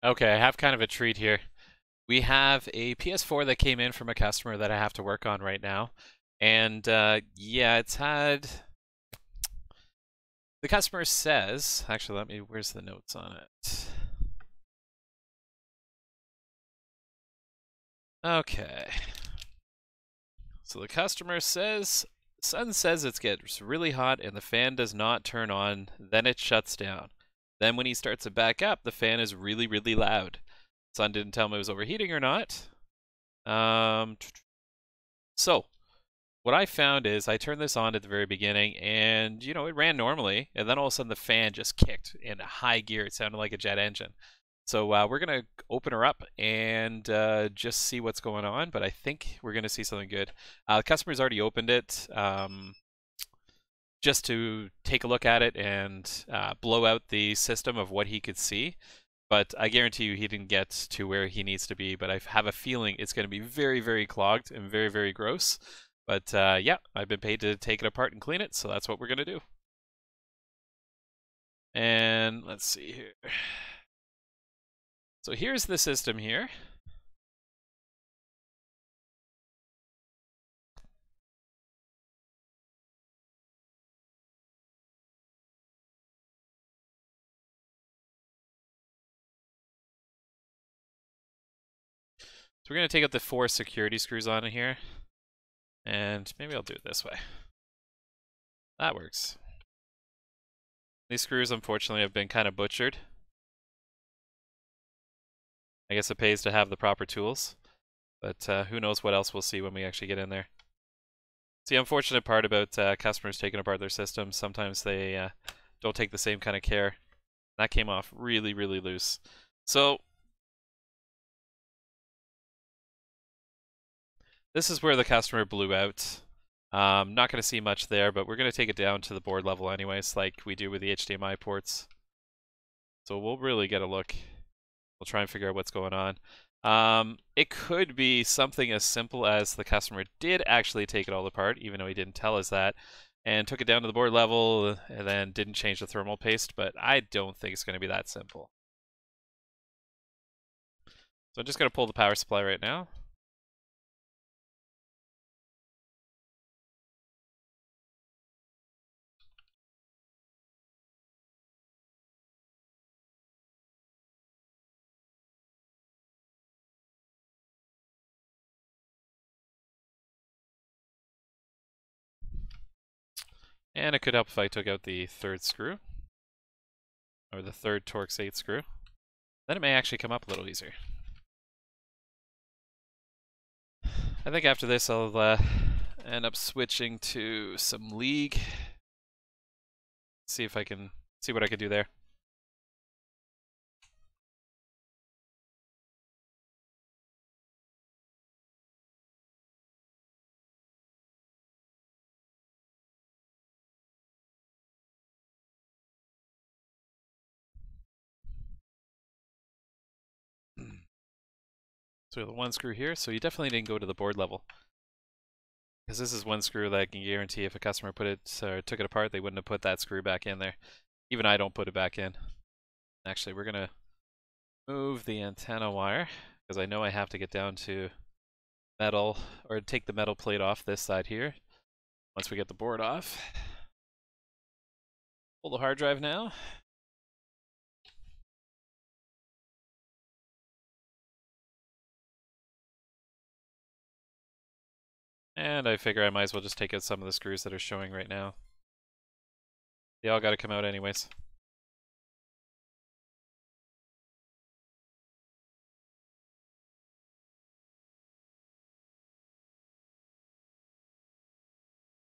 Okay, I have kind of a treat here. We have a PS4 that came in from a customer that I have to work on right now. And yeah, it's had. The customer says. Actually, where's the notes on it? Okay. So the customer says. Sun says it gets really hot and the fan does not turn on, then it shuts down. Then when he starts it back up, the fan is really, really loud. Sun didn't tell him it was overheating or not. Um, so what I found is I turned this on at the very beginning and, it ran normally. And then all of a sudden the fan just kicked in high gear. It sounded like a jet engine. So we're going to open her up and just see what's going on. But I think we're going to see something good. The customer's already opened it just to take a look at it and blow out the system of what he could see. But I guarantee you he didn't get to where he needs to be. But I have a feeling it's going to be very, very clogged and very, very gross. But yeah, I've been paid to take it apart and clean it, so that's what we're going to do. And let's see here. So here's the system here. So we're going to take out the 4 security screws on here. And maybe I'll do it this way. That works. These screws, unfortunately, have been kind of butchered. I guess it pays to have the proper tools. But who knows what else we'll see when we actually get in there. It's the unfortunate part about customers taking apart their systems. Sometimes they don't take the same kind of care. That came off really, really loose. So this is where the customer blew out. Not going to see much there, but we're going to take it down to the board level anyways, like we do with the HDMI ports. So we'll really get a look. We'll try and figure out what's going on. It could be something as simple as the customer did actually take it all apart, even though he didn't tell us that, and took it down to the board level and then didn't change the thermal paste, but I don't think it's going to be that simple. So I'm just going to pull the power supply right now. And it could help if I took out the 3rd screw, or the 3rd Torx 8 screw. Then it may actually come up a little easier. I think after this I'll end up switching to some League. See if I can see what I can do there. So the 1 screw here, so you definitely didn't go to the board level. Because this is 1 screw that I can guarantee if a customer took it apart, they wouldn't have put that screw back in there. Even I don't put it back in. Actually, we're going to move the antenna wire, because I know I have to get down to metal, or take the metal plate off this side here. Once we get the board off. Pull the hard drive now. And I figure I might as well just take out some of the screws that are showing right now. They all got to come out anyways.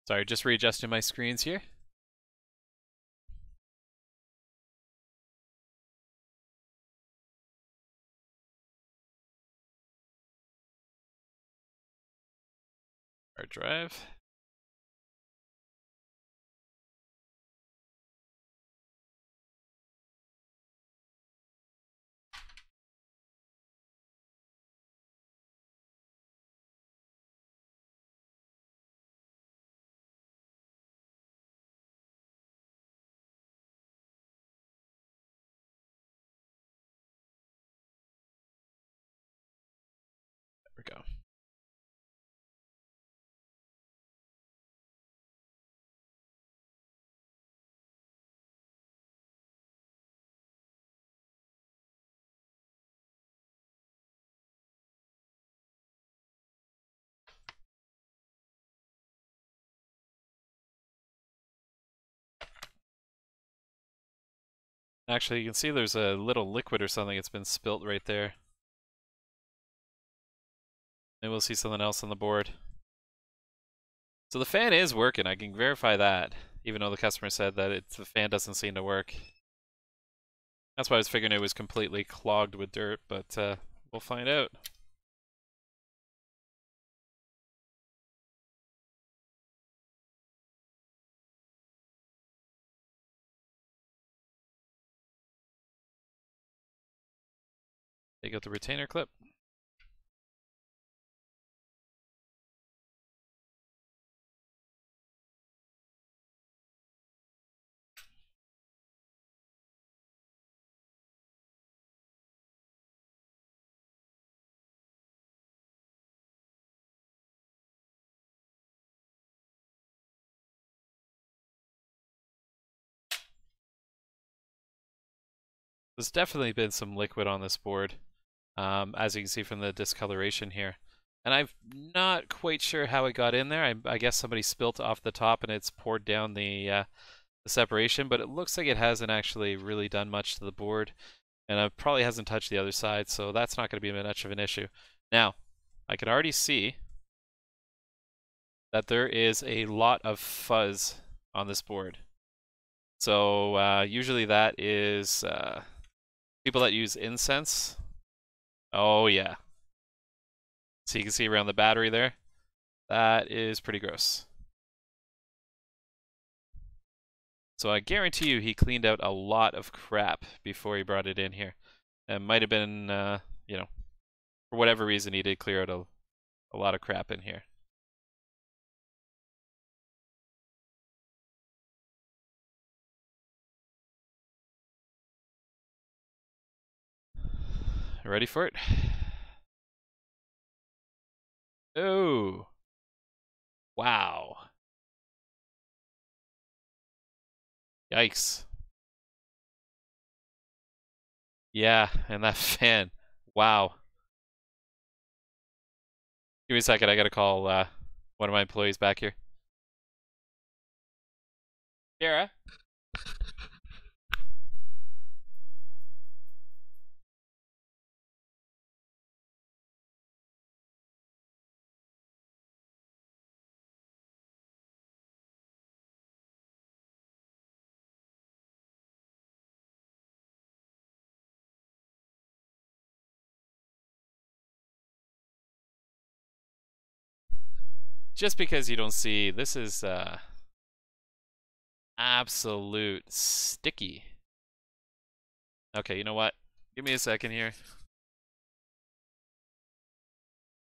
Sorry, just readjusting my screens here. Hard drive. Actually, you can see there's a little liquid or something that's been spilt right there. Maybe we'll see something else on the board. So the fan is working, I can verify that, even though the customer said that the fan doesn't seem to work. That's why I was figuring it was completely clogged with dirt, but we'll find out. Take out the retainer clip. There's definitely been some liquid on this board, as you can see from the discoloration here. And I'm not quite sure how it got in there. I guess somebody spilt off the top and it's poured down the separation, but it looks like it hasn't actually really done much to the board. And it probably hasn't touched the other side, so that's not going to be much of an issue. Now, I can already see that there is a lot of fuzz on this board. So usually that is people that use incense. Oh yeah. So you can see around the battery there. That is pretty gross. So I guarantee you he cleaned out a lot of crap before he brought it in here. It might have been, you know, for whatever reason he did clear out a lot of crap in here. Ready for it? Oh. Wow. Yikes. Yeah, and that fan. Wow. Give me a second, I gotta call one of my employees back here. Kara? Just because you don't see, this is absolute sticky. Okay, you know what? Give me a second here.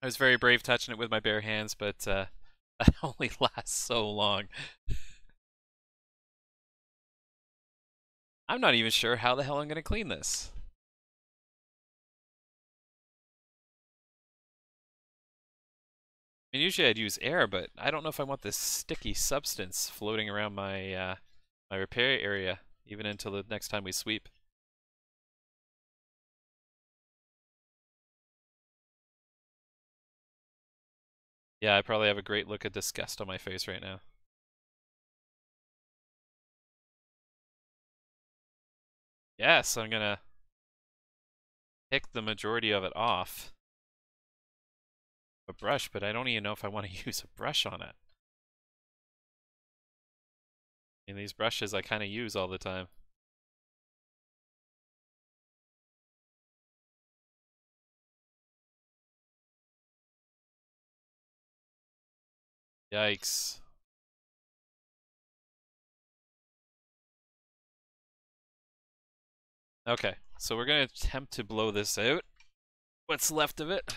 I was very brave touching it with my bare hands, but that only lasts so long. I'm not even sure how the hell I'm going to clean this. I mean, usually I'd use air, but I don't know if I want this sticky substance floating around my my repair area, even until the next time we sweep. Yeah, I probably have a great look of disgust on my face right now. Yes, I'm gonna pick the majority of it off. A brush, but I don't even know if I want to use a brush on it. I mean, these brushes I kind of use all the time. Yikes. Okay, so we're gonna attempt to blow this out. What's left of it?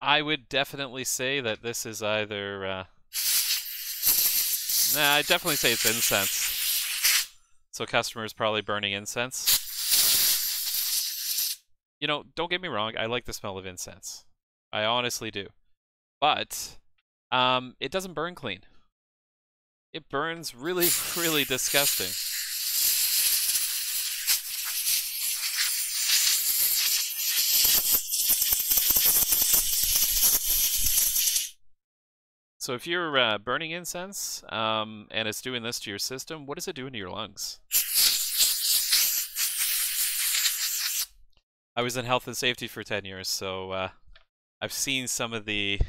I would definitely say that this is either, I'd definitely say it's incense. So customer's probably burning incense. You know, don't get me wrong, I like the smell of incense. I honestly do. But, it doesn't burn clean. It burns really, really disgusting. So if you're burning incense and it's doing this to your system, what is it doing to your lungs? I was in health and safety for 10 years, so I've seen some of the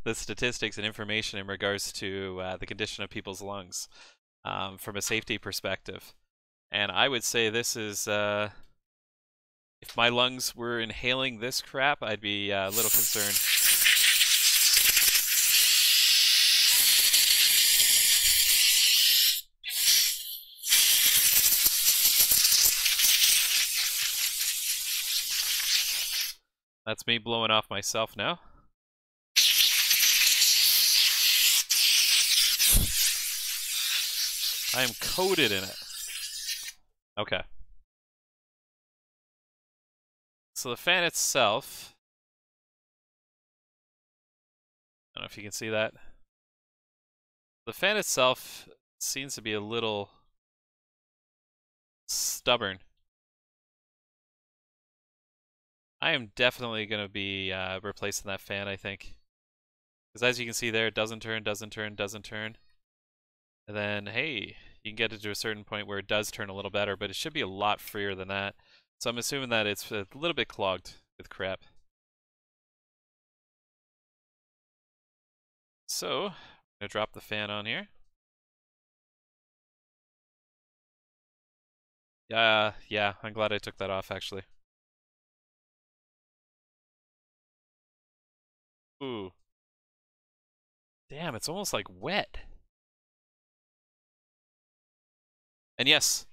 the statistics and information in regards to the condition of people's lungs from a safety perspective. And I would say this is, if my lungs were inhaling this crap, I'd be a little concerned. That's me blowing off myself now. I am coated in it. Okay. So the fan itself, I don't know if you can see that. The fan itself seems to be a little stubborn. I am definitely going to be replacing that fan, I think. Because as you can see there, it doesn't turn, doesn't turn, doesn't turn. And then, hey, you can get it to a certain point where it does turn a little better, but it should be a lot freer than that. So I'm assuming that it's a little bit clogged with crap. So, I'm going to drop the fan on here. Yeah, I'm glad I took that off, actually. Ooh. Damn, it's almost like wet. And yes,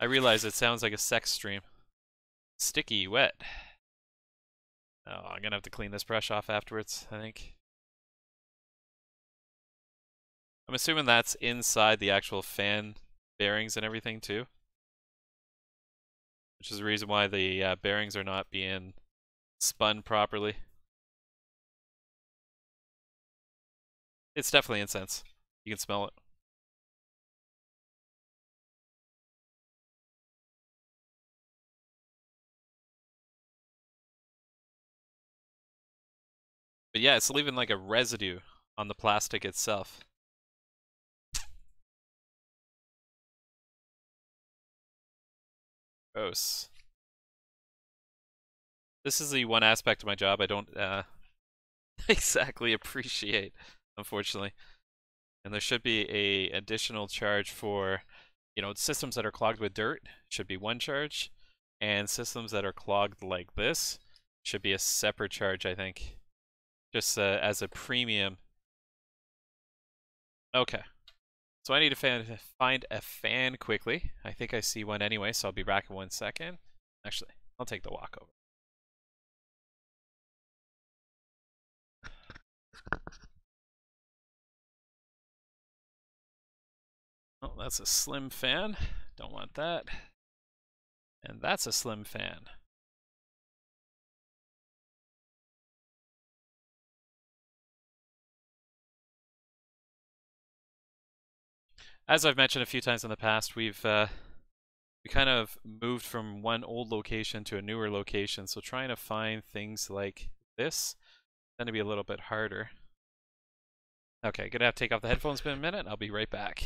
I realize it sounds like a sex stream. Sticky, wet. Oh, I'm gonna have to clean this brush off afterwards, I think. I'm assuming that's inside the actual fan bearings and everything too. Which is the reason why the bearings are not being spun properly. It's definitely incense. You can smell it. But yeah, it's leaving like a residue on the plastic itself. Gross. This is the one aspect of my job I don't exactly appreciate, unfortunately. And there should be a additional charge for, you know, systems that are clogged with dirt should be one charge, and systems that are clogged like this should be a separate charge, I think. Just as a premium. Okay. So I need to find a fan quickly. I think I see one anyway, so I'll be back in 1 second. Actually, I'll take the walk over. Oh, that's a slim fan. Don't want that. And that's a slim fan. As I've mentioned a few times in the past, we kind of moved from one old location to a newer location, so trying to find things like this tend to be a little bit harder. Okay, gonna have to take off the headphones for a minute. I'll be right back.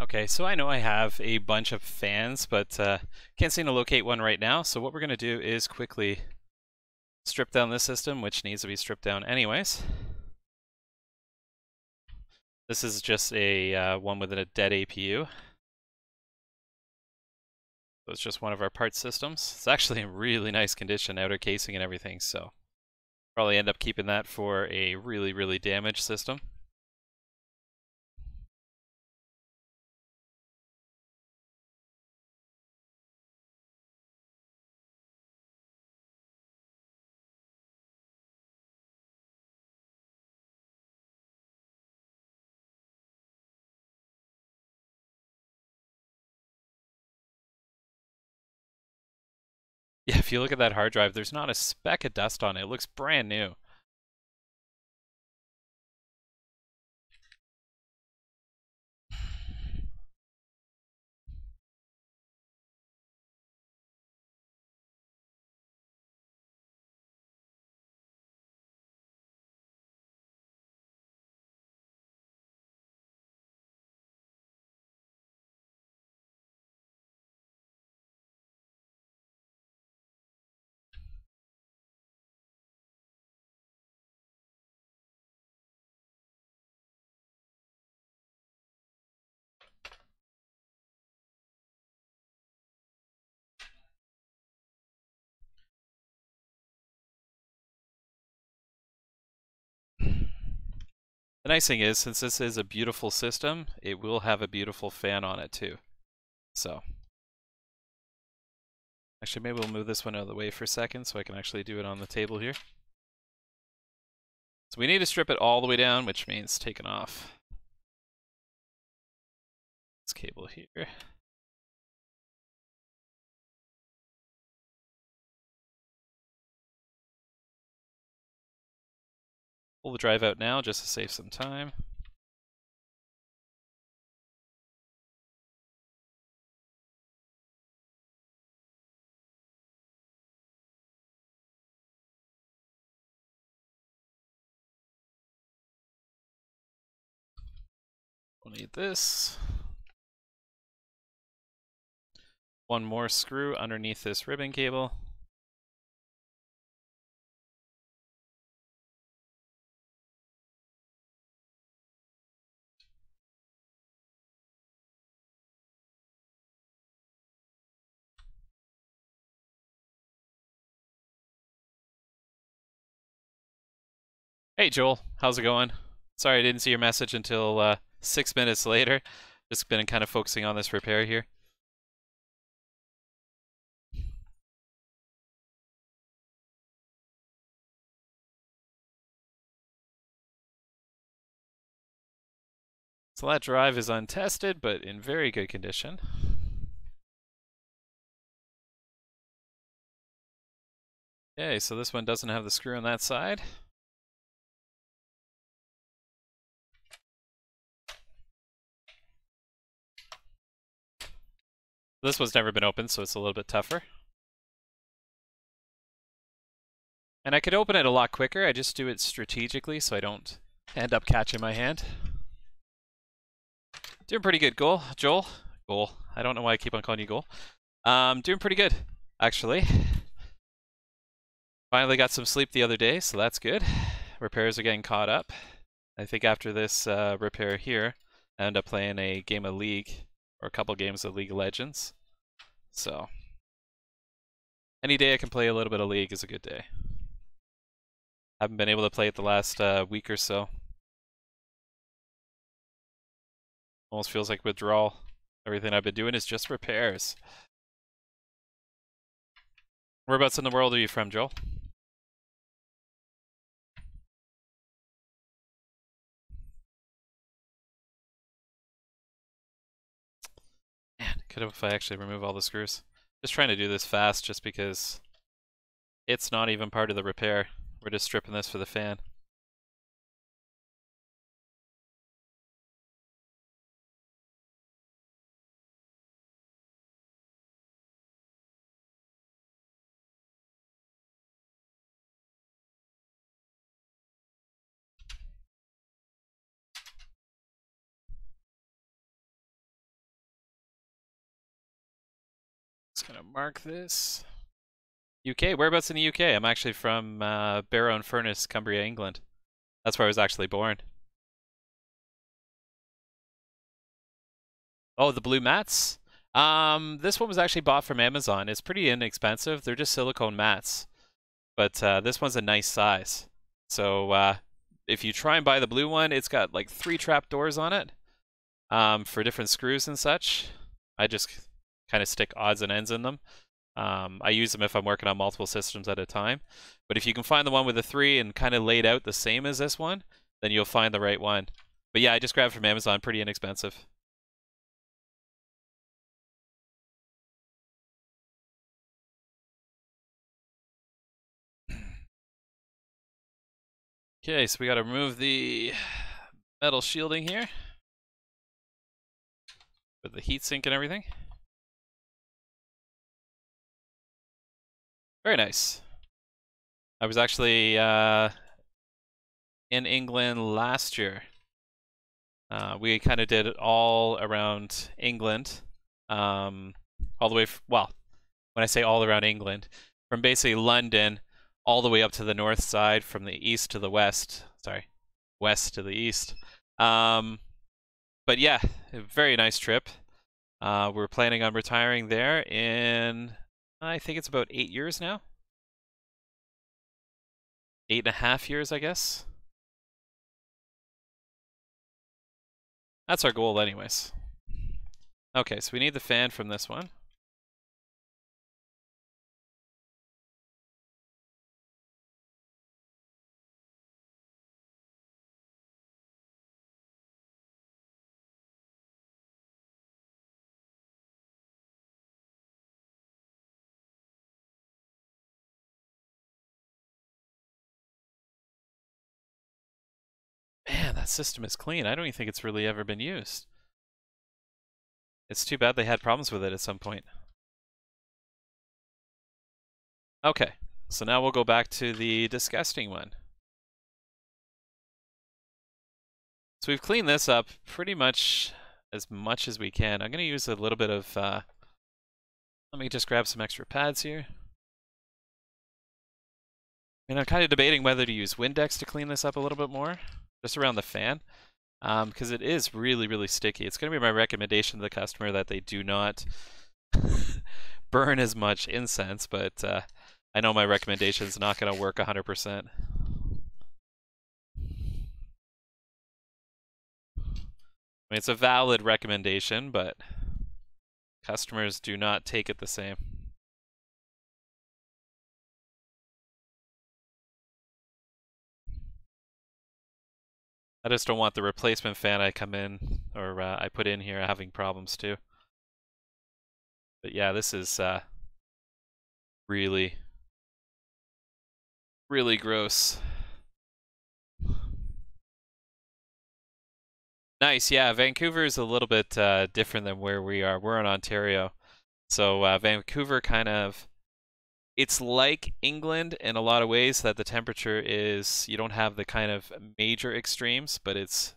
Okay, so I know I have a bunch of fans, but can't seem to locate one right now. So what we're going to do is quickly strip down this system, which needs to be stripped down anyways. This is just a one with a dead APU. So it's just one of our parts systems. It's actually in really nice condition, outer casing and everything, so probably end up keeping that for a really, really damaged system. Yeah, if you look at that hard drive, there's not a speck of dust on it. It looks brand new. The nice thing is, since this is a beautiful system, it will have a beautiful fan on it too. So, actually maybe we'll move this one out of the way for a second so I can actually do it on the table here. So we need to strip it all the way down, which means taking off this cable here. Pull the drive out now just to save some time. We'll need this. One more screw underneath this ribbon cable. Hey Joel, how's it going? Sorry I didn't see your message until 6 minutes later. Just been kind of focusing on this repair here. So that drive is untested, but in very good condition. Okay, so this one doesn't have the screw on that side. This one's never been opened, so it's a little bit tougher. And I could open it a lot quicker, I just do it strategically so I don't end up catching my hand. Doing pretty good, Joel. Goal. I don't know why I keep on calling you Goal. Doing pretty good, actually. Finally got some sleep the other day, so that's good. Repairs are getting caught up. I think after this repair here, I end up playing a game of League, or a couple games of League of Legends. So, any day I can play a little bit of League is a good day. Haven't been able to play it the last week or so. Almost feels like withdrawal. Everything I've been doing is just repairs. Whereabouts in the world are you from, Joel? Man, could have if I actually remove all the screws. Just trying to do this fast just because it's not even part of the repair. We're just stripping this for the fan. Just gonna mark this. UK. Whereabouts in the UK? I'm actually from Barrow-in-Furness, Cumbria, England. That's where I was actually born. Oh, the blue mats? This one was actually bought from Amazon. It's pretty inexpensive. They're just silicone mats. But this one's a nice size. So if you try and buy the blue one, it's got like 3 trap doors on it for different screws and such. I just kind of stick odds and ends in them. I use them if I'm working on multiple systems at a time. But if you can find the one with the 3 and kind of laid out the same as this one, then you'll find the right one. But yeah, I just grabbed it from Amazon, pretty inexpensive. Okay, so we got to remove the metal shielding here with the heatsink and everything. Very nice. I was actually in England last year. We kind of did it all around England, all the way, well, when I say all around England, from basically London all the way up to the north side, from the east to the west, sorry, west to the east. But yeah, a very nice trip. We're planning on retiring there in, I think it's about 8 years now. 8.5 years, I guess. That's our goal anyways. Okay, so we need the fan from this one. Man, that system is clean. I don't even think it's really ever been used. It's too bad they had problems with it at some point. Okay, so now we'll go back to the disgusting one. So we've cleaned this up pretty much as we can. I'm going to use a little bit of, let me just grab some extra pads here. And I'm kind of debating whether to use Windex to clean this up a little bit more, just around the fan, because it is really, really sticky. It's going to be my recommendation to the customer that they do not burn as much incense, but I know my recommendation is not going to work 100%. I mean, it's a valid recommendation, but customers do not take it the same. I just don't want the replacement fan I come in, or I put in here, having problems too. But yeah, this is really, really gross. Nice, yeah, Vancouver is a little bit different than where we are. We're in Ontario. So Vancouver kind of, it's like England in a lot of ways, that the temperature is, you don't have the kind of major extremes, but it's,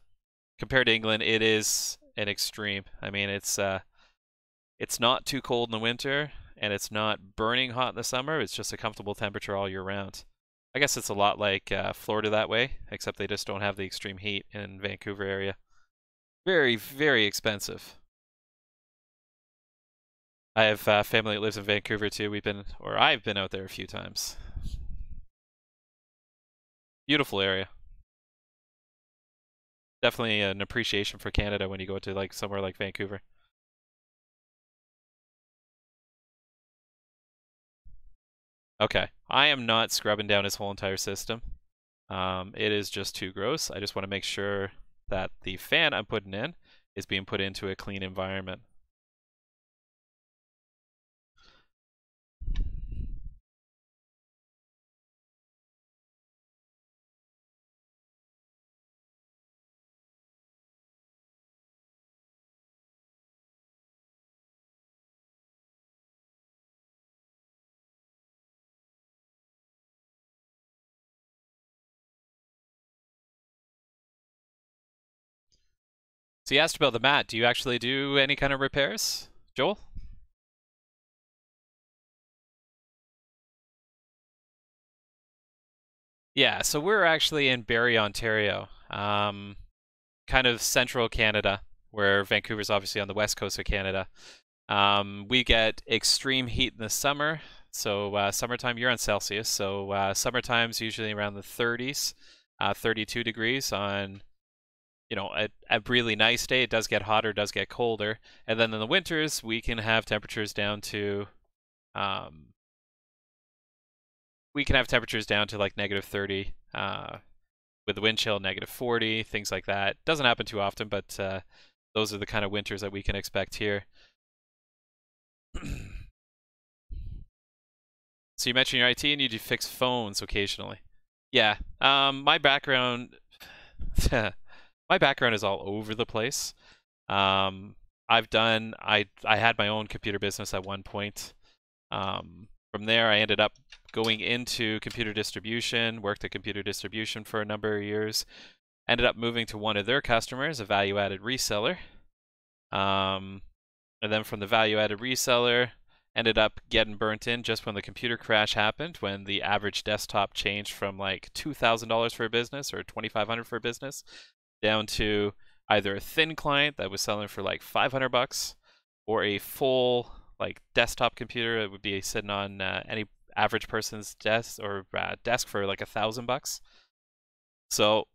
compared to England, it is an extreme. I mean, it's not too cold in the winter, and it's not burning hot in the summer. It's just a comfortable temperature all year round. I guess it's a lot like Florida that way, except they just don't have the extreme heat in Vancouver area. Very, very expensive. I have family that lives in Vancouver too. I've been out there a few times. Beautiful area. Definitely an appreciation for Canada when you go to like somewhere like Vancouver. Okay, I am not scrubbing down his whole entire system. It is just too gross. I just want to make sure that the fan I'm putting in is being put into a clean environment. So you asked about the mat. Do you actually do any kind of repairs, Joel? Yeah, so we're actually in Barrie, Ontario, kind of central Canada, where Vancouver's obviously on the west coast of Canada. We get extreme heat in the summer. So summertime, you're on Celsius. So summertime's usually around the 30s, 32 degrees on, a really nice day. It does get hotter, does get colder. And then in the winters, we can have temperatures down to, um, like -30, with the wind chill -40, things like that. Doesn't happen too often, but those are the kind of winters that we can expect here. So you mentioned your IT and you do fix phones occasionally. Yeah. My background, my background is all over the place. I had my own computer business at one point. From there, I ended up going into computer distribution, worked at computer distribution for a number of years, ended up moving to one of their customers, a value-added reseller. And then from the value-added reseller, ended up getting burnt in just when the computer crash happened, when the average desktop changed from like $2,000 for a business or $2,500 for a business down to either a thin client that was selling for like $500 or a full like desktop computer that would be sitting on any average person's desk or desk for like $1,000. So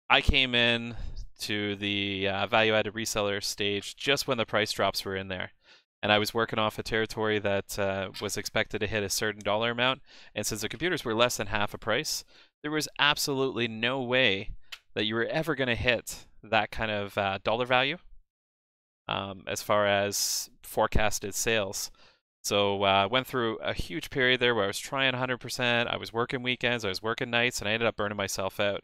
I came in to the value-added reseller stage just when the price drops were in there. And I was working off a territory that was expected to hit a certain dollar amount. And since the computers were less than half a price, there was absolutely no way that you were ever going to hit that kind of dollar value as far as forecasted sales. So I went through a huge period there where I was trying 100%. I was working weekends, I was working nights, and I ended up burning myself out.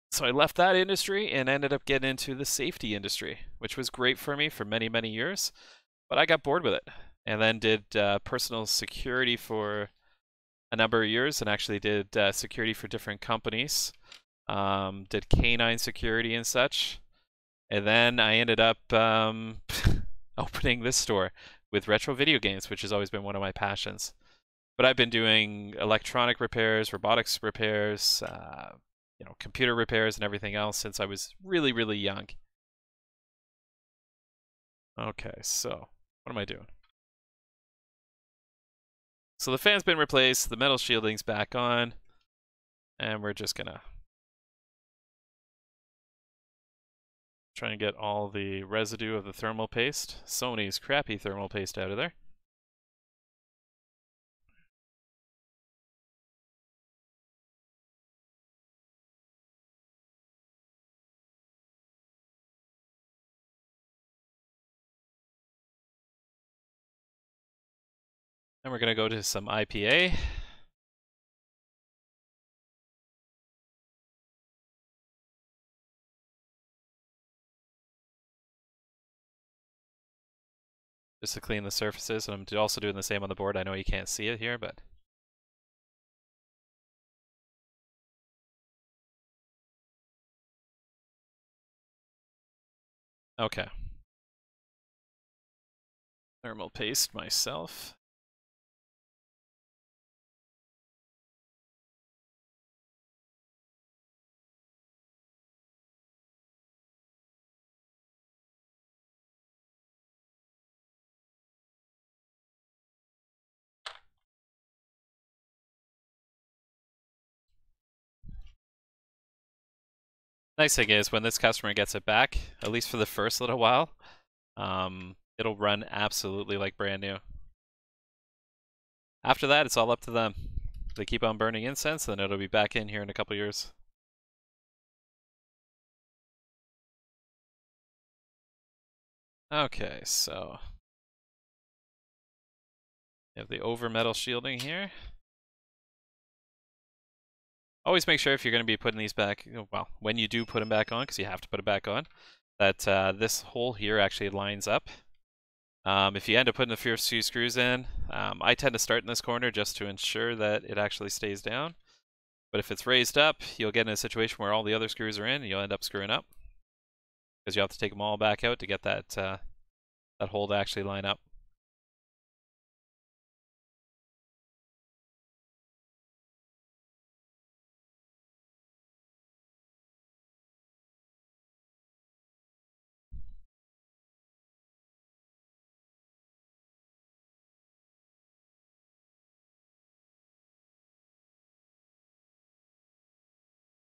So I left that industry and ended up getting into the safety industry, which was great for me for many, many years. But I got bored with it and then did personal security for a number of years and actually did security for different companies. Did canine security and such. And then I ended up opening this store with retro video games, which has always been one of my passions. But I've been doing electronic repairs, robotics repairs, computer repairs and everything else since I was really, really young. Okay, so what am I doing? So the fan's been replaced, the metal shielding's back on, and we're just gonna try and get all the residue of the thermal paste, Sony's crappy thermal paste, out of there. And we're gonna go to some IPA. Just to clean the surfaces, and I'm also doing the same on the board. I know you can't see it here, but okay. Thermal paste myself. Nice thing is, when this customer gets it back, at least for the first little while, it'll run absolutely like brand new. After that, it's all up to them. If they keep on burning incense, then it'll be back in here in a couple years. Okay, so you have the over metal shielding here. Always make sure if you're going to be putting these back, well, when you do put them back on, because you have to put it back on, that this hole here actually lines up. If you end up putting the first few screws in, I tend to start in this corner just to ensure that it actually stays down. But if it's raised up, you'll get in a situation where all the other screws are in and you'll end up screwing up, because you have to take them all back out to get that, that hole to actually line up.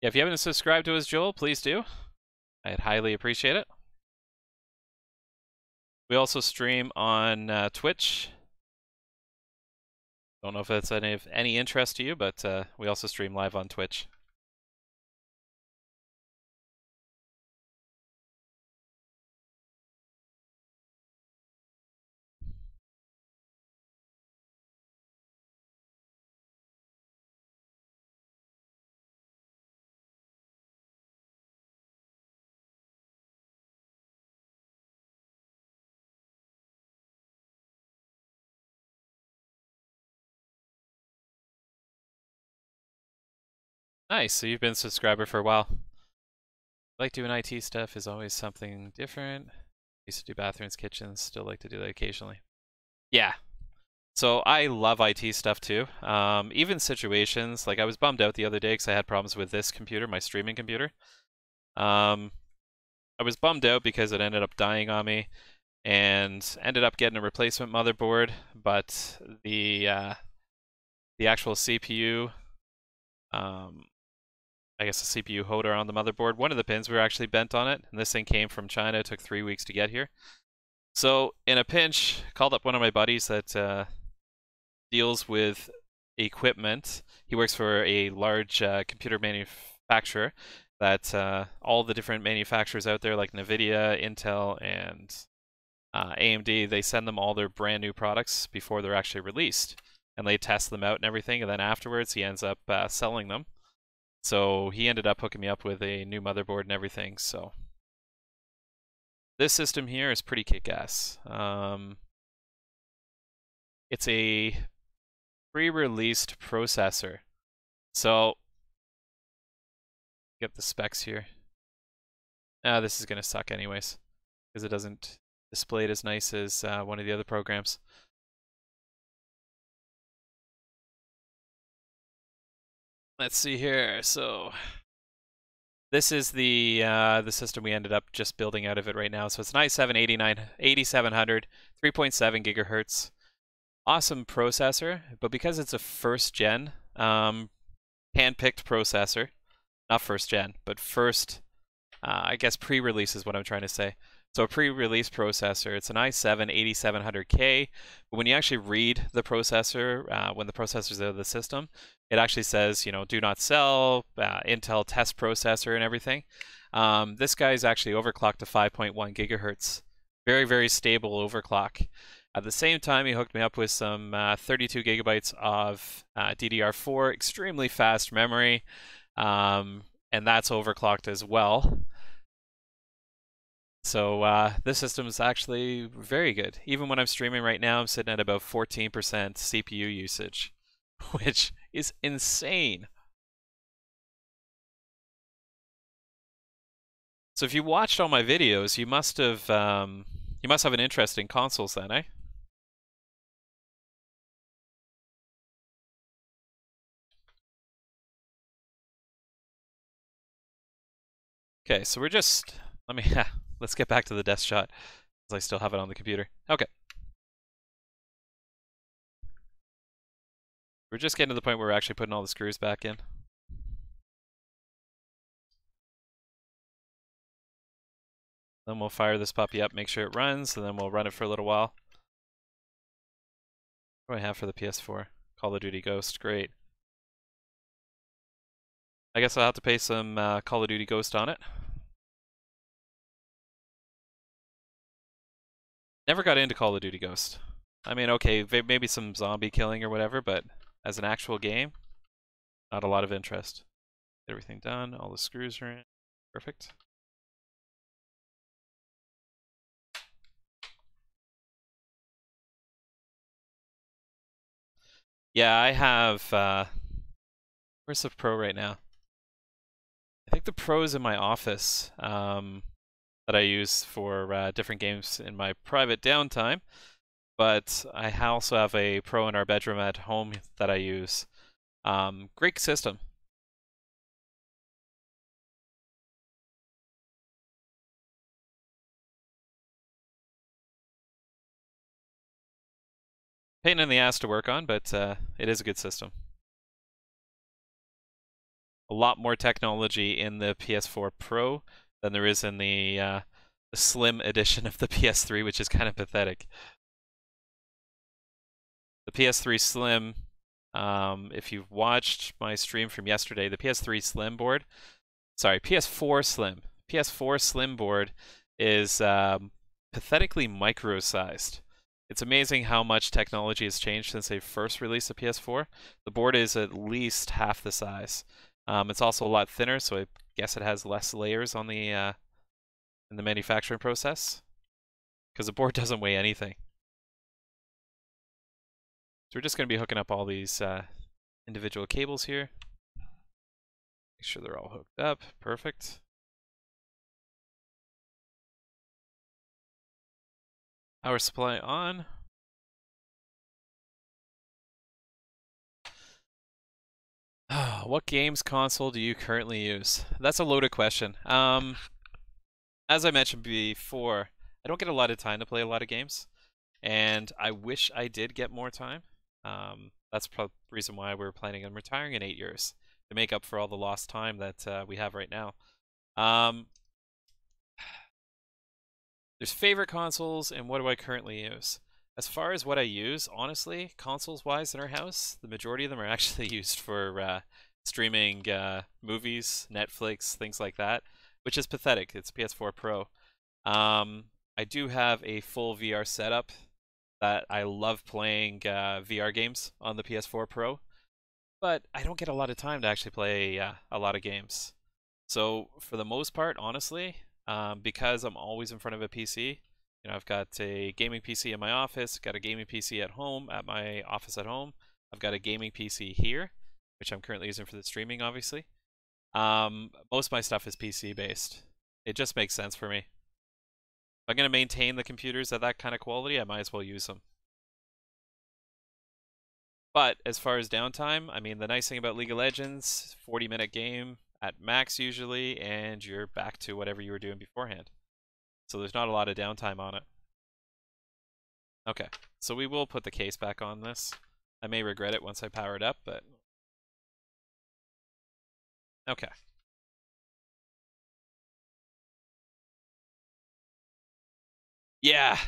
Yeah, if you haven't subscribed to us, Joel, please do. I'd highly appreciate it. We also stream on Twitch. Don't know if that's any interest to you, but we also stream live on Twitch. Nice, so you've been a subscriber for a while. Like doing IT stuff is always something different. Used to do bathrooms, kitchens, still like to do that occasionally. Yeah. So I love IT stuff too. Even situations, like I was bummed out the other day because I had problems with this computer, my streaming computer. I was bummed out because it ended up dying on me and ended up getting a replacement motherboard, but the actual CPU, I guess the CPU holder on the motherboard, one of the pins were actually bent on it, and this thing came from China. It took 3 weeks to get here. So in a pinch, called up one of my buddies that deals with equipment. He works for a large computer manufacturer that all the different manufacturers out there like NVIDIA, Intel, and AMD, they send them all their brand new products before they're actually released. And they test them out and everything, and then afterwards he ends up selling them. So he ended up hooking me up with a new motherboard and everything. So this system here is pretty kick-ass. It's a pre-released processor. So get the specs here. This is gonna suck anyways, because it doesn't display it as nice as one of the other programs. Let's see here. So this is the system we ended up just building out of it right now. So it's an i7 8700, 3.7 gigahertz. Awesome processor, but because it's a first gen, hand-picked processor, not first gen, but first, I guess pre-release is what I'm trying to say. So a pre-release processor, it's an i7 8700K, but when you actually read the processor, when the processor's out of the system, it actually says, you know, do not sell, Intel test processor and everything. This guy is actually overclocked to 5.1 gigahertz. Very, very stable overclock. At the same time, he hooked me up with some 32 gigabytes of DDR4, extremely fast memory, and that's overclocked as well. So this system is actually very good. Even when I'm streaming right now, I'm sitting at about 14% CPU usage, which is insane. So if you watched all my videos, you must have an interest in consoles then, eh? Okay, so we're just let's get back to the desk shot, because I still have it on the computer. Okay. We're just getting to the point where we're actually putting all the screws back in. Then we'll fire this puppy up, make sure it runs, and then we'll run it for a little while. What do I have for the PS4? Call of Duty Ghost, great. I guess I'll have to pay some Call of Duty Ghost on it. Never got into Call of Duty Ghost. I mean, okay, maybe some zombie killing or whatever, but as an actual game, not a lot of interest. Get everything done, all the screws are in. Perfect. Yeah, I have, where's the Pro right now? I think the Pro is in my office that I use for different games in my private downtime. But I also have a Pro in our bedroom at home that I use. Great system. Pain in the ass to work on, but it is a good system. a lot more technology in the PS4 Pro than there is in the Slim edition of the PS3, which is kind of pathetic. The PS3 Slim, if you've watched my stream from yesterday, the PS3 Slim board, sorry, PS4 Slim. PS4 Slim board is pathetically micro-sized. It's amazing how much technology has changed since they first released the PS4. The board is at least half the size. It's also a lot thinner, so I guess it has less layers on the in the manufacturing process, because the board doesn't weigh anything. So we're just going to be hooking up all these individual cables here. Make sure they're all hooked up. Perfect. Power supply on. What games console do you currently use? That's a loaded question. As I mentioned before, I don't get a lot of time to play a lot of games, and I wish I did get more time. That's the reason why we're planning on retiring in 8 years, to make up for all the lost time that we have right now. There's favorite consoles and what do I currently use? As far as what I use, honestly, consoles-wise in our house, the majority of them are actually used for streaming movies, Netflix, things like that, which is pathetic. It's PS4 Pro. I do have a full VR setup that I love playing VR games on the PS4 Pro, but I don't get a lot of time to actually play a lot of games. So for the most part, honestly, because I'm always in front of a PC, you know, I've got a gaming PC in my office, got a gaming PC at home, at my office at home. I've got a gaming PC here, which I'm currently using for the streaming, obviously. Most of my stuff is PC based. It just makes sense for me. If I'm going to maintain the computers at that kind of quality, I might as well use them. But as far as downtime, I mean, the nice thing about League of Legends, 40-minute game at max usually, and you're back to whatever you were doing beforehand. So there's not a lot of downtime on it. Okay, so we will put the case back on this. I may regret it once I power it up, but... Okay. Yeah!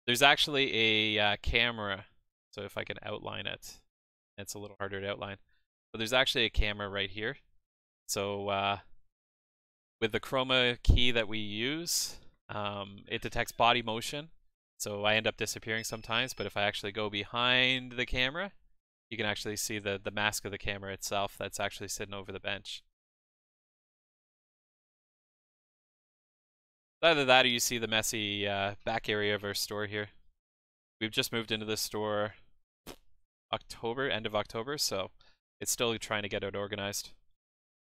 There's actually a camera, so if I can outline it, it's a little harder to outline. But there's actually a camera right here. So with the chroma key that we use, it detects body motion. So I end up disappearing sometimes, but if I actually go behind the camera, you can actually see the mask of the camera itself that's actually sitting over the bench. Either that or you see the messy back area of our store here. We've just moved into this store end of October, so it's still trying to get it organized.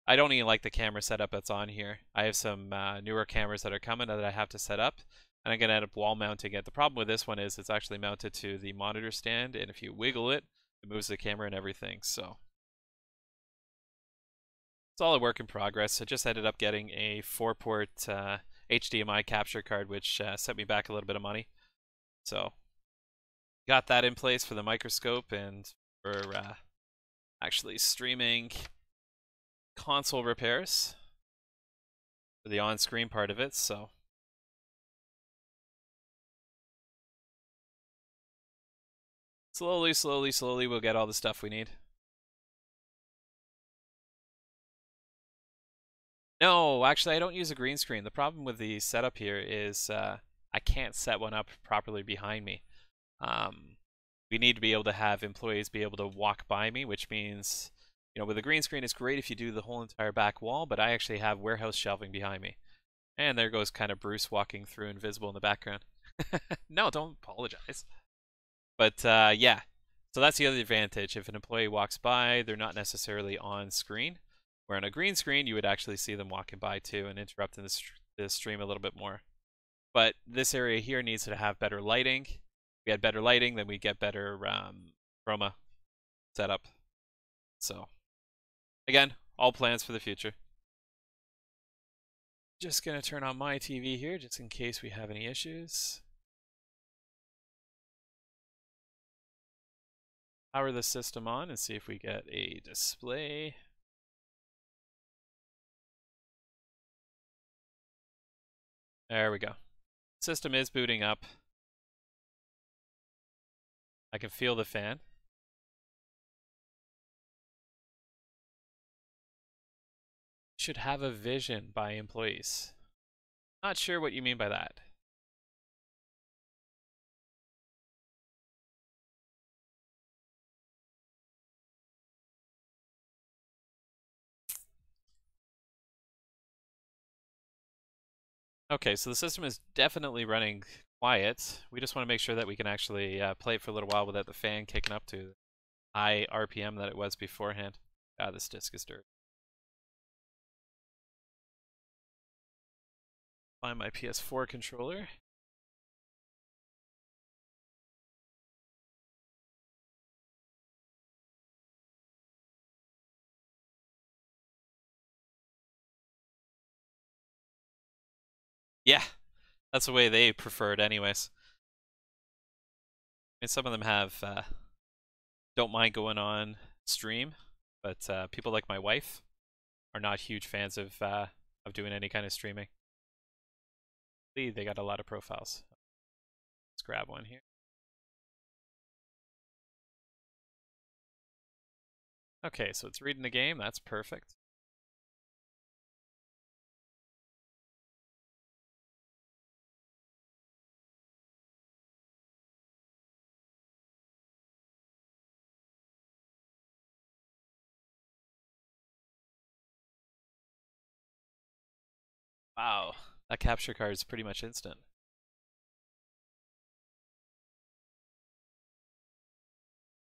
I don't even like the camera setup that's on here. I have some newer cameras that are coming that I have to set up, and I'm going to end up wall mounting it. The problem with this one is it's actually mounted to the monitor stand, and if you wiggle it, it moves the camera and everything, so... It's all a work in progress. I just ended up getting a 4-port HDMI capture card, which set me back a little bit of money. So, got that in place for the microscope and for actually streaming console repairs for the on-screen part of it, so... Slowly, slowly, slowly, we'll get all the stuff we need. No, actually, I don't use a green screen. The problem with the setup here is I can't set one up properly behind me. We need to be able to have employees be able to walk by me, which means, you know, with a green screen, it's great if you do the whole entire back wall, but I actually have warehouse shelving behind me. And there goes kind of Bruce walking through invisible in the background. No, don't apologize. But yeah, so that's the other advantage. If an employee walks by, they're not necessarily on screen. Where on a green screen, you would actually see them walking by too and interrupting the stream a little bit more. But this area here needs to have better lighting. If we had better lighting, then we get better chroma setup. So, again, all plans for the future. Just gonna turn on my TV here, just in case we have any issues. Power the system on and see if we get a display. There we go. System is booting up. I can feel the fan. Should have a vision by employees. Not sure what you mean by that. Okay, so the system is definitely running quiet. We just want to make sure that we can actually play it for a little while without the fan kicking up to the high RPM that it was beforehand. Ah, this disc is dirty. Find my PS4 controller. Yeah, that's the way they prefer it anyways. I mean, some of them have don't mind going on stream, but people like my wife are not huge fans of doing any kind of streaming. They got a lot of profiles. Let's grab one here. Okay, so it's reading the game. That's perfect. Wow, that capture card is pretty much instant.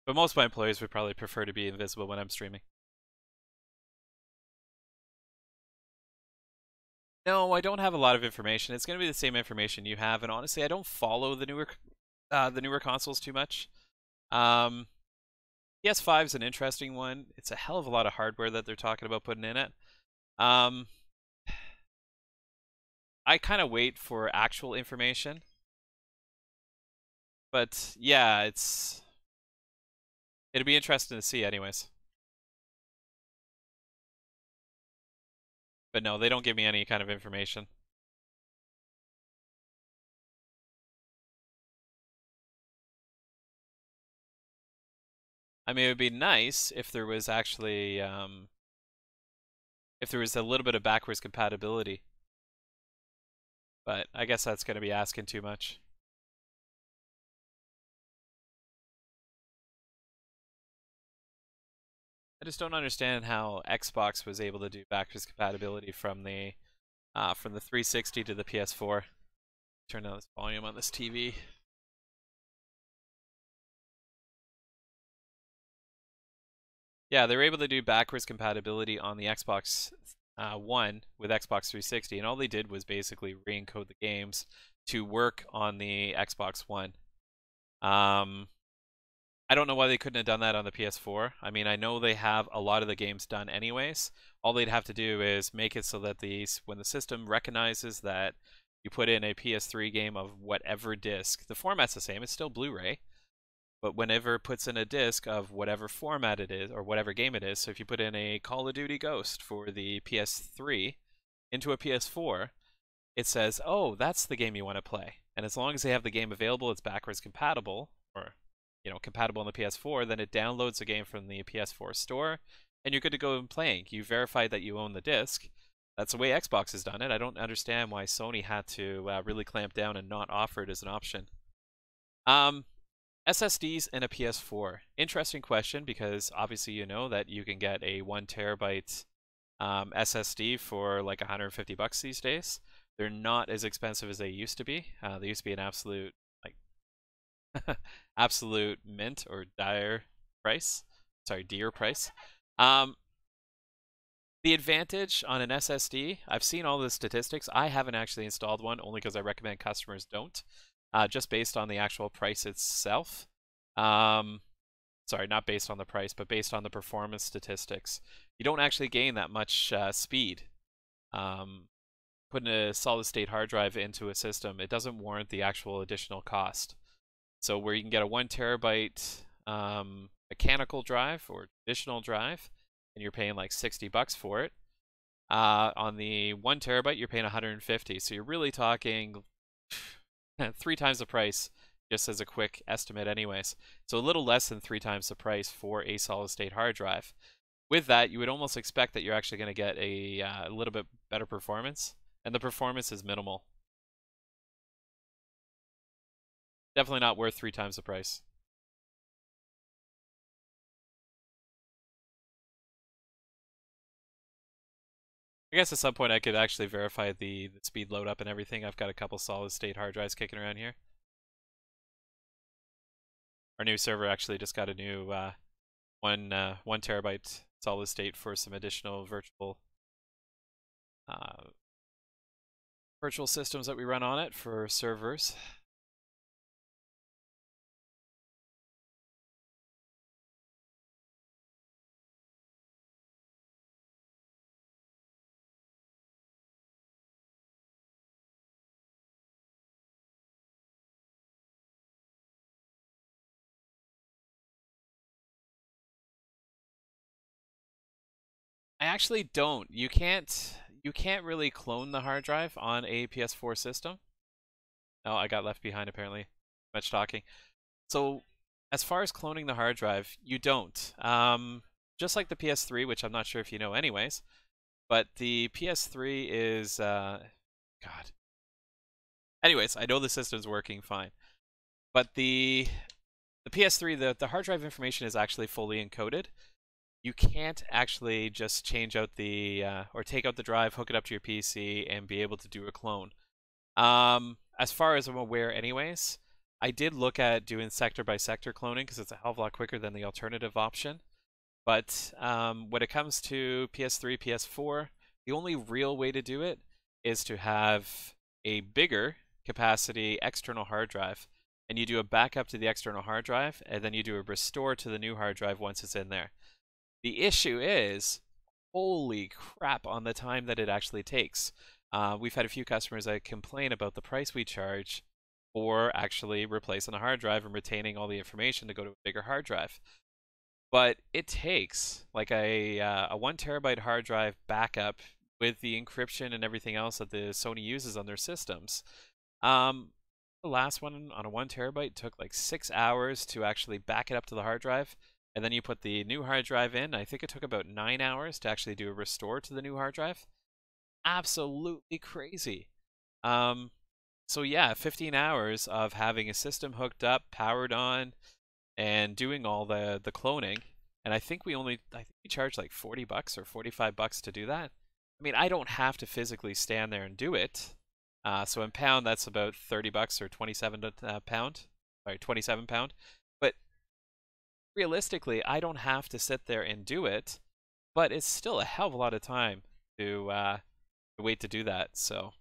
But most of my employees would probably prefer to be invisible when I'm streaming. No, I don't have a lot of information. It's going to be the same information you have, and honestly, I don't follow the newer consoles too much. PS5 is an interesting one. It's a hell of a lot of hardware that they're talking about putting in it. I kind of wait for actual information. But yeah, it'll be interesting to see anyways. But no, they don't give me any kind of information. I mean, it would be nice if there was actually if there was a little bit of backwards compatibility. But I guess that's going to be asking too much. I just don't understand how Xbox was able to do backwards compatibility from the 360 to the PS4. Turn down this volume on this TV. Yeah, they were able to do backwards compatibility on the Xbox One with Xbox 360, and all they did was basically re-encode the games to work on the Xbox One. I don't know why they couldn't have done that on the PS4. I mean, I know they have a lot of the games done anyways. All they'd have to do is make it so that when the system recognizes that you put in a PS3 game of whatever disc, the format's the same, it's still Blu-ray, but whenever it puts in a disc of whatever format it is, or whatever game it is, so if you put in a Call of Duty Ghost for the PS3 into a PS4, it says, oh, that's the game you want to play. And as long as they have the game available, it's backwards compatible, or compatible on the PS4, then it downloads the game from the PS4 store, and you're good to go and playing. You verify that you own the disc. That's the way Xbox has done it. I don't understand why Sony had to really clamp down and not offer it as an option. SSDs in a PS4. Interesting question, because obviously you know that you can get a 1 terabyte SSD for like $150 these days. They're not as expensive as they used to be. They used to be an absolute absolute mint or dear price. The advantage on an SSD, I've seen all the statistics. I haven't actually installed one, only because I recommend customers don't, just based on the actual price itself. Sorry, not based on the price, but based on the performance statistics. You don't actually gain that much speed. Putting a solid state hard drive into a system, it doesn't warrant the actual additional cost. So where you can get a 1 terabyte mechanical drive or traditional drive, and you're paying like $60 for it. On the 1 terabyte, you're paying 150. So you're really talking 3 times the price, just as a quick estimate, anyways. So a little less than 3 times the price for a solid state hard drive. With that, you would almost expect that you're actually going to get a little bit better performance, and the performance is minimal. Definitely not worth 3 times the price. I guess at some point I could actually verify the speed load up and everything. I've got a couple solid state hard drives kicking around here. Our new server actually just got a new 1 terabyte solid state for some additional virtual systems that we run on it for servers. I actually don't. You can't really clone the hard drive on a PS4 system. Oh, I got left behind apparently. Much talking. So, as far as cloning the hard drive, you don't. Just like the PS3, which I'm not sure if you know anyways, but the PS3 is God. Anyways, I know the system's working fine. But the PS3, the hard drive information is actually fully encoded. You can't actually just change out the or take out the drive, hook it up to your PC, and be able to do a clone. As far as I'm aware, anyways, I did look at doing sector by sector cloning because it's a hell of a lot quicker than the alternative option. But when it comes to PS3, PS4, the only real way to do it is to have a bigger capacity external hard drive, and you do a backup to the external hard drive, and then you do a restore to the new hard drive once it's in there. The issue is, holy crap on the time that it actually takes. We've had a few customers that complain about the price we charge for actually replacing a hard drive and retaining all the information to go to a bigger hard drive. But it takes like a 1 terabyte hard drive backup with the encryption and everything else that the Sony uses on their systems. The last one on a 1 terabyte took like 6 hours to actually back it up to the hard drive. And then you put the new hard drive in. I think it took about 9 hours to actually do a restore to the new hard drive. Absolutely crazy. So yeah, 15 hours of having a system hooked up, powered on, and doing all the cloning. And I think we charge like $40 or $45 to do that. I mean, I don't have to physically stand there and do it. So in pound, that's about $30 or 27 pound. Sorry, 27 pound. But realistically, I don't have to sit there and do it. But it's still a hell of a lot of time to wait to do that. So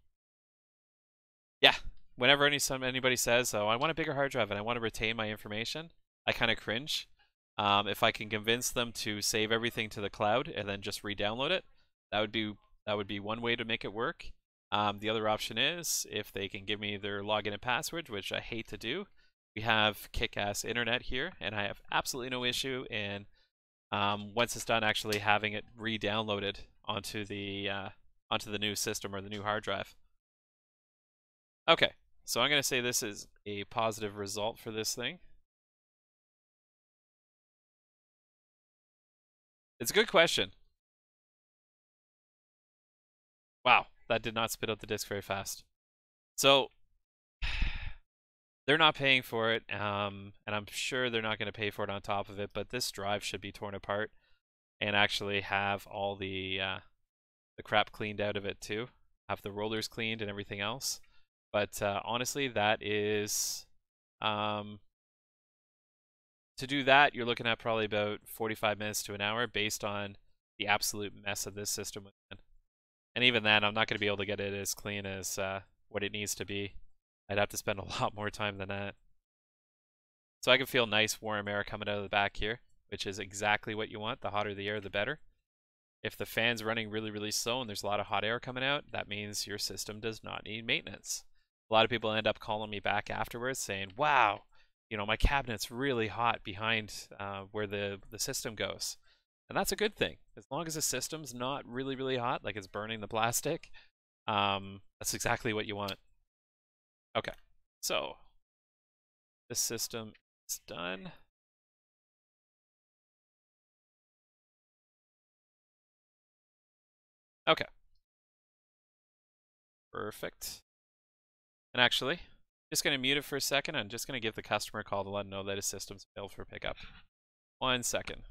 yeah, whenever anybody says, "Oh, I want a bigger hard drive and I want to retain my information," I kind of cringe. If I can convince them to save everything to the cloud and then just re-download it, that would be one way to make it work. The other option is if they can give me their login and password, which I hate to do. We have kick-ass internet here, and I have absolutely no issue in once it's done actually having it re-downloaded onto the new system or the new hard drive. Okay, so I'm going to say this is a positive result for this thing. It's a good question. Wow, that did not spit out the disk very fast. So they're not paying for it, and I'm sure they're not going to pay for it on top of it, but this drive should be torn apart and actually have all the crap cleaned out of it too. Have the rollers cleaned and everything else. But honestly, that is to do that, you're looking at probably about 45 minutes to an hour based on the absolute mess of this system. And even then, I'm not going to be able to get it as clean as what it needs to be. I'd have to spend a lot more time than that. So I can feel nice warm air coming out of the back here, which is exactly what you want. The hotter the air, the better. If the fan's running really, really slow and there's a lot of hot air coming out, that means your system does not need maintenance. A lot of people end up calling me back afterwards saying, "Wow, you know, my cabinet's really hot behind where the system goes. And that's a good thing. As long as the system's not really, really hot, like it's burning the plastic, that's exactly what you want. Okay, so this system is done. Okay, perfect. And actually, just going to mute it for a second. I'm just going to give the customer a call to let him know that his system's failed for pickup. 1 second.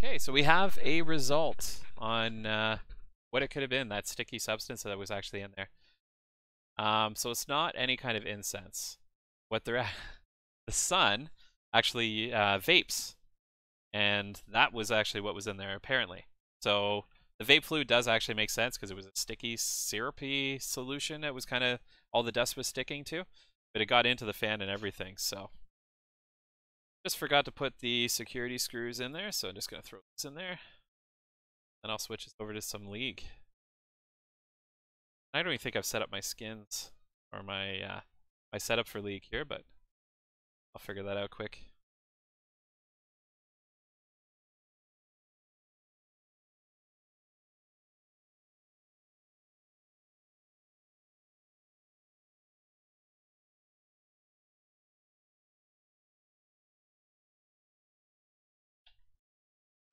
Okay, so we have a result on what it could have been, that sticky substance that was actually in there. So it's not any kind of incense. What they're the sun actually vapes, and that was actually what was in there apparently. So the vape fluid does actually make sense because it was a sticky, syrupy solution. It was kind of all the dust was sticking to, but it got into the fan and everything. So just forgot to put the security screws in there, so I'm just gonna throw this in there. Then I'll switch this over to some League. I don't even think I've set up my skins or my setup for League here, but I'll figure that out quick.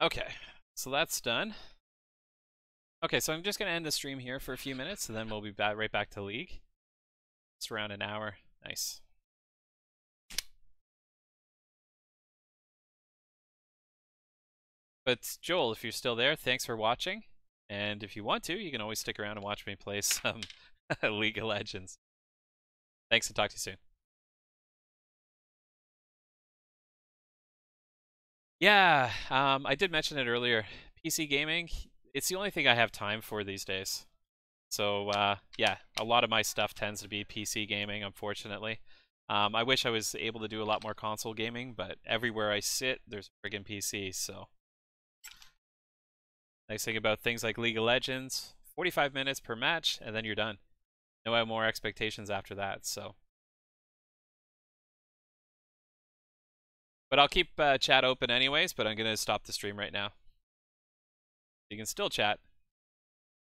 Okay, so that's done. Okay, so I'm just gonna end the stream here for a few minutes, and then we'll be right back to League. It's around an hour. Nice. But Joel, if you're still there, thanks for watching. And if you want to, you can always stick around and watch me play some League of Legends. Thanks, and talk to you soon. Yeah, I did mention it earlier. PC gaming, it's the only thing I have time for these days. So, yeah, a lot of my stuff tends to be PC gaming, unfortunately. I wish I was able to do a lot more console gaming, but everywhere I sit, there's a friggin' PC, so. Nice thing about things like League of Legends, 45 minutes per match, and then you're done. No more expectations after that, so. But I'll keep chat open anyways, but I'm going to stop the stream right now. You can still chat.